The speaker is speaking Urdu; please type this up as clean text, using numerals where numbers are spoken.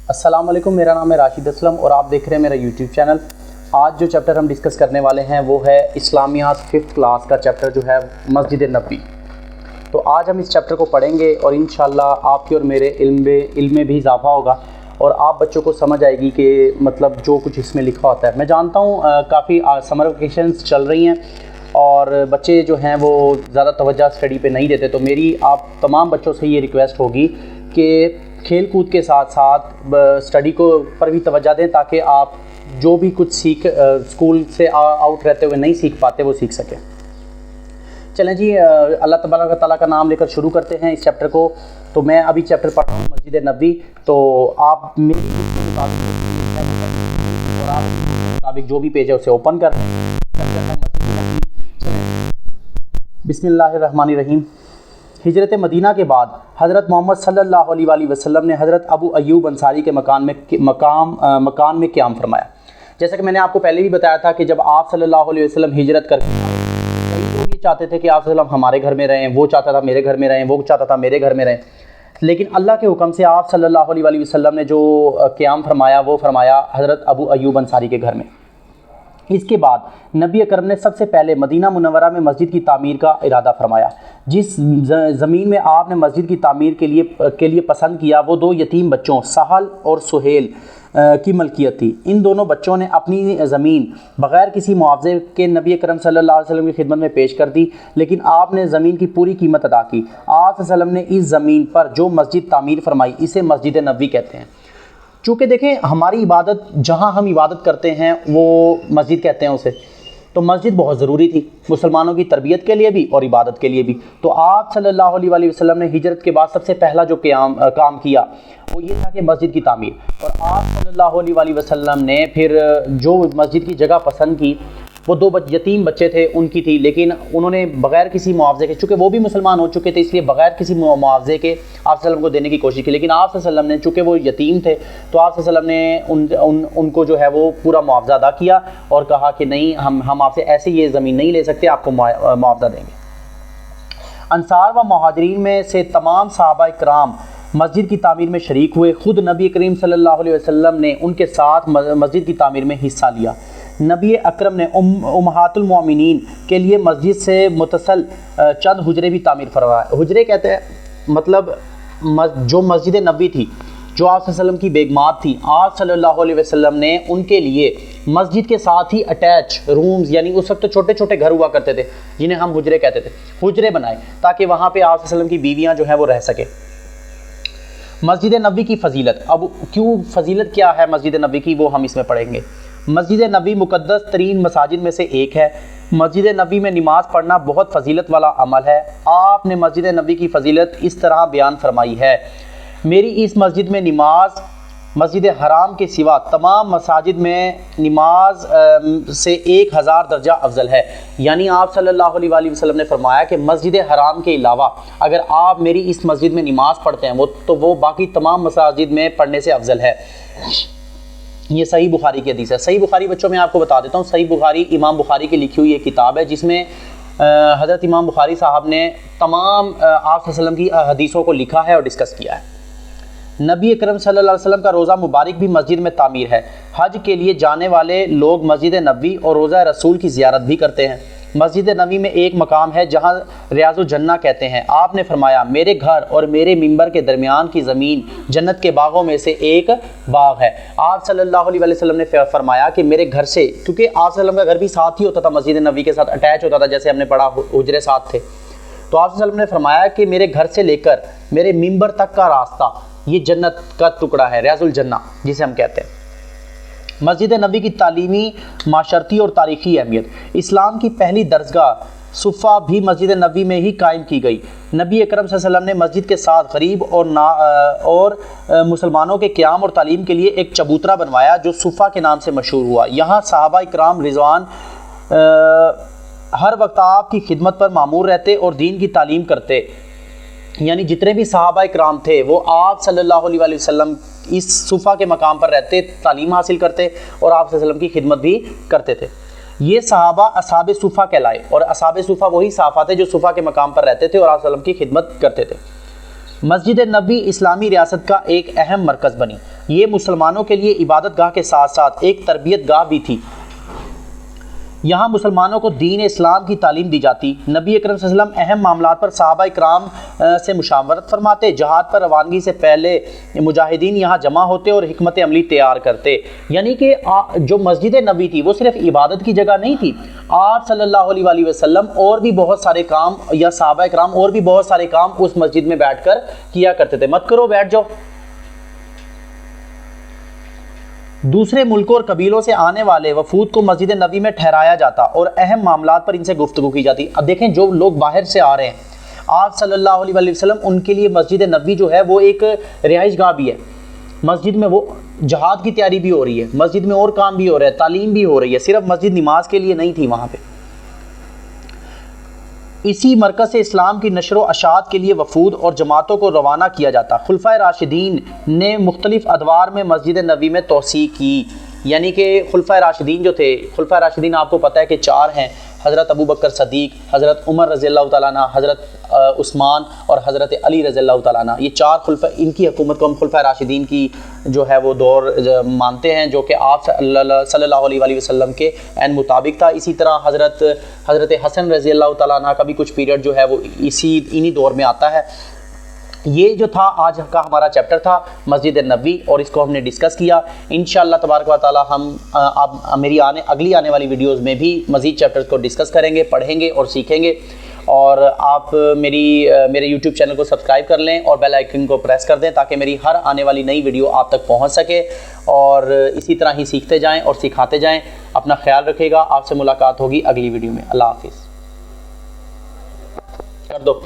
السلام علیکم، میرا نام ہے راشد اسلم اور آپ دیکھ رہے ہیں میرا یوٹیوب چینل۔ آج جو چیپٹر ہم ڈسکس کرنے والے ہیں وہ ہے اسلامیات 5th کلاس کا چیپٹر جو ہے مسجد نبوی۔ تو آج ہم اس چیپٹر کو پڑھیں گے اور انشاءاللہ آپ کے اور میرے علم میں بھی اضافہ ہوگا اور آپ بچوں کو سمجھ آئے گی کہ مطلب جو کچھ اس میں لکھا ہوتا ہے۔ میں جانتا ہوں کافی سمر ویکیشنز چل رہی ہیں اور بچے جو ہیں وہ زیادہ توجہ اسٹڈی پہ نہیں دیتے، تو میری آپ تمام بچوں سے یہ ریکویسٹ ہوگی کہ کھیل کود کے ساتھ ساتھ اسٹڈی کو پر بھی توجہ دیں تاکہ آپ جو بھی کچھ اسکول سے آؤٹ رہتے ہوئے نہیں سیکھ پاتے وہ سیکھ سکیں۔ چلیں جی، اللہ تبارک تعالیٰ کا نام لے کر شروع کرتے ہیں اس چیپٹر کو۔ تو میں ابھی چیپٹر پڑھ رہا ہوں مسجد نبوی، تو آپ میری مطابق جو بھی پیج ہے اسے اوپن کر رہے ہیں۔ بسم اللہ الرحمن الرحیم۔ ہجرت مدینہ کے بعد حضرت محمد صلی اللہ علیہ وآلہ وسلم نے حضرت ابو ایوب انصاری کے مکان میں قیام فرمایا۔ جیسا کہ میں نے آپ کو پہلے بھی بتایا تھا کہ جب آپ صلی اللہ علیہ وسلم ہجرت کر کے کئی لوگ یہ چاہتے تھے کہ آپ صلی اللہ علیہ وسلم ہمارے گھر میں رہیں، وہ چاہتا تھا میرے گھر میں رہیں، وہ چاہتا تھا میرے گھر میں رہیں، لیکن اللہ کے حکم سے آپ صلی اللہ علیہ وآلہ وسلم نے جو قیام فرمایا وہ فرمایا حضرت ابو ایوب انصاری کے گھر میں۔ اس کے بعد نبی اکرم نے سب سے پہلے مدینہ منورہ میں مسجد کی تعمیر کا ارادہ فرمایا۔ جس زمین میں آپ نے مسجد کی تعمیر کے لیے پسند کیا وہ دو یتیم بچوں سہل اور سہیل کی ملکیت تھی۔ ان دونوں بچوں نے اپنی زمین بغیر کسی معاوضے کے نبی اکرم صلی اللہ علیہ وسلم کی خدمت میں پیش کر دی، لیکن آپ نے زمین کی پوری قیمت ادا کی۔ آپ صلی اللہ علیہ وسلم نے اس زمین پر جو مسجد تعمیر فرمائی اسے مسجد نبوی کہتے ہیں۔ چونکہ دیکھیں ہماری عبادت جہاں ہم عبادت کرتے ہیں وہ مسجد کہتے ہیں اسے، تو مسجد بہت ضروری تھی مسلمانوں کی تربیت کے لیے بھی اور عبادت کے لیے بھی۔ تو آپ صلی اللہ علیہ وآلہ وسلم نے ہجرت کے بعد سب سے پہلا جو کام کیا وہ یہ تھا کہ مسجد کی تعمیر، اور آپ صلی اللہ علیہ وآلہ وسلم نے پھر جو مسجد کی جگہ پسند کی وہ دو یتیم بچے تھے ان کی تھی، لیکن انہوں نے بغیر کسی معاوضے کے، چونکہ وہ بھی مسلمان ہو چکے تھے اس لیے بغیر کسی معاوضے کے آپ صلی اللہ علیہ وسلم کو دینے کی کوشش کی، لیکن آپ صلی اللہ علیہ وسلم نے چونکہ وہ یتیم تھے تو آپ صلی اللہ علیہ وسلم نے ان کو جو ہے وہ پورا معاوضہ ادا کیا اور کہا کہ نہیں ہم آپ سے ایسے یہ زمین نہیں لے سکتے، آپ کو معاوضہ دیں گے۔ انصار و مہاجرین میں سے تمام صحابہ کرام مسجد کی تعمیر میں شریک ہوئے۔ خود نبی کریم صلی اللہ علیہ وسلم نے ان کے ساتھ مسجد کی تعمیر میں حصہ لیا۔ نبی اکرم نے امہات المؤمنین کے لیے مسجد سے متصل چند حجرے بھی تعمیر فرمائے۔ حجرے کہتے ہیں مطلب جو مسجد نبوی تھی، جو آپ صلی اللہ علیہ وسلم کی بیگمات تھی، آپ صلی اللہ علیہ وسلم نے ان کے لیے مسجد کے ساتھ ہی اٹیچ رومز، یعنی اس وقت چھوٹے چھوٹے گھر ہوا کرتے تھے جنہیں ہم حجرے کہتے تھے، حجرے بنائے تاکہ وہاں پہ آپ صلی اللہ علیہ وسلم کی بیویاں جو ہیں وہ رہ سکے۔ مسجد نبوی کی فضیلت، اب کیوں فضیلت کیا ہے مسجد نبوی کی وہ ہم اس میں پڑھیں گے۔ مسجد نبوی مقدس ترین مساجد میں سے ایک ہے۔ مسجد نبوی میں نماز پڑھنا بہت فضیلت والا عمل ہے۔ آپ نے مسجد نبوی کی فضیلت اس طرح بیان فرمائی ہے: میری اس مسجد میں نماز مسجد حرام کے سوا تمام مساجد میں نماز سے 1000 درجہ افضل ہے۔ یعنی آپ صلی اللہ علیہ وآلہ وسلم نے فرمایا کہ مسجد حرام کے علاوہ اگر آپ میری اس مسجد میں نماز پڑھتے ہیں تو وہ باقی تمام مساجد میں پڑھنے سے افضل ہے۔ یہ صحیح بخاری کی حدیث ہے۔ صحیح بخاری بچوں میں آپ کو بتا دیتا ہوں، صحیح بخاری امام بخاری کی لکھی ہوئی ایک کتاب ہے جس میں حضرت امام بخاری صاحب نے تمام آپ صلی اللہ علیہ وسلم کی حدیثوں کو لکھا ہے اور ڈسکس کیا ہے۔ نبی اکرم صلی اللہ علیہ وسلم کا روزہ مبارک بھی مسجد میں تعمیر ہے۔ حج کے لیے جانے والے لوگ مسجد نبوی اور روزہ رسول کی زیارت بھی کرتے ہیں۔ مسجد نبوی میں ایک مقام ہے جہاں ریاض الجنہ کہتے ہیں۔ آپ نے فرمایا میرے گھر اور میرے منبر کے درمیان کی زمین جنت کے باغوں میں سے ایک باغ ہے۔ آپ صلی اللہ علیہ وسلم نے فرمایا کہ میرے گھر سے، کیونکہ آپ صلی اللہ علیہ وسلم کا گھر بھی ساتھ ہی ہوتا تھا، مسجد نبوی کے ساتھ اٹیچ ہوتا تھا، جیسے ہم نے پڑھا حجرے ساتھ تھے، تو آپ صلی اللہ علیہ وسلم نے فرمایا کہ میرے گھر سے لے کر میرے منبر تک کا راستہ یہ جنت کا ٹکڑا ہے، ریاض الجنہ جسے ہم کہتے ہیں۔ مسجد نبوی کی تعلیمی، معاشرتی اور تاریخی اہمیت، اسلام کی پہلی درسگاہ صفہ بھی مسجد نبوی میں ہی قائم کی گئی۔ نبی اکرم صلی اللہ علیہ وسلم نے مسجد کے ساتھ غریب اور مسلمانوں کے قیام اور تعلیم کے لیے ایک چبوترا بنوایا جو صفہ کے نام سے مشہور ہوا۔ یہاں صحابہ کرام رضوان ہر وقت آپ کی خدمت پر مامور رہتے اور دین کی تعلیم کرتے، یعنی جتنے بھی صحابہ کرام تھے وہ آپ صلی اللہ علیہ وآلہ وسلم اس صفہ کے مقام پر رہتے، تعلیم حاصل کرتے اور آپ صلی اللہ علیہ وسلم کی خدمت بھی کرتے تھے۔ یہ صحابہ اصحاب صفہ کہلائے، اور اصحاب صفہ وہی صحابہ تھے جو صفہ کے مقام پر رہتے تھے اور آپ صلی اللہ علیہ وسلم کی خدمت کرتے تھے۔ مسجد نبوی اسلامی ریاست کا ایک اہم مرکز بنی۔ یہ مسلمانوں کے لیے عبادت گاہ کے ساتھ ساتھ ایک تربیت گاہ بھی تھی۔ یہاں مسلمانوں کو دین اسلام کی تعلیم دی جاتی۔ نبی اکرم صلی اللہ علیہ وسلم اہم معاملات پر صحابہ اکرام سے مشاورت فرماتے، جہاد پر روانگی سے پہلے مجاہدین یہاں جمع ہوتے اور حکمت عملی تیار کرتے۔ یعنی کہ جو مسجد نبوی تھی وہ صرف عبادت کی جگہ نہیں تھی، آپ صلی اللہ علیہ وآلہ وسلم اور بھی بہت سارے کام، یا صحابہ اکرام اور بھی بہت سارے کام اس مسجد میں بیٹھ کر کیا کرتے تھے۔ مت کرو، بیٹھ جاؤ۔ دوسرے ملکوں اور قبیلوں سے آنے والے وفود کو مسجد نبوی میں ٹھہرایا جاتا اور اہم معاملات پر ان سے گفتگو کی جاتی۔ اب دیکھیں جو لوگ باہر سے آ رہے ہیں، آپ صلی اللہ علیہ وآلہ وسلم ان کے لیے مسجد نبوی جو ہے وہ ایک رہائش گاہ بھی ہے۔ مسجد میں وہ جہاد کی تیاری بھی ہو رہی ہے، مسجد میں اور کام بھی ہو رہا ہے، تعلیم بھی ہو رہی ہے، صرف مسجد نماز کے لیے نہیں تھی وہاں پہ۔ اسی مرکز سے اسلام کی نشر و اشاعت کے لیے وفود اور جماعتوں کو روانہ کیا جاتا۔ خلفائے راشدین نے مختلف ادوار میں مسجد نبوی میں توسیع کی، یعنی کہ خلفائے راشدین جو تھے، خلفائے راشدین آپ کو پتہ ہے کہ 4 ہیں، حضرت ابو بکر صدیق، حضرت عمر رضی اللہ تعالیٰ عنہ، حضرت عثمان اور حضرت علی رضی اللہ تعالیٰ عنہ۔ یہ 4 خلفاء، ان کی حکومت کو ہم خلفائے راشدین کی جو ہے وہ دور مانتے ہیں، جو کہ آپ صلی اللہ علیہ وآلہ وسلم کے عین مطابق تھا۔ اسی طرح حضرت حسن رضی اللہ تعالیٰ عنہ کا بھی کچھ پیریڈ جو ہے وہ انہی دور میں آتا ہے۔ یہ جو تھا آج کا ہمارا چیپٹر تھا مسجد نبوی، اور اس کو ہم نے ڈسکس کیا۔ انشاءاللہ تبارک و تعالی ہم میری اگلی آنے والی ویڈیوز میں بھی مزید چیپٹرز کو ڈسکس کریں گے، پڑھیں گے اور سیکھیں گے۔ اور آپ میرے یوٹیوب چینل کو سبسکرائب کر لیں اور بیل آئیکن کو پریس کر دیں تاکہ میری ہر آنے والی نئی ویڈیو آپ تک پہنچ سکے، اور اسی طرح ہی سیکھتے جائیں اور سکھاتے جائیں۔ اپنا خیال رکھیے گا، آپ سے ملاقات ہوگی اگلی ویڈیو میں۔ اللہ حافظ۔ کر دو۔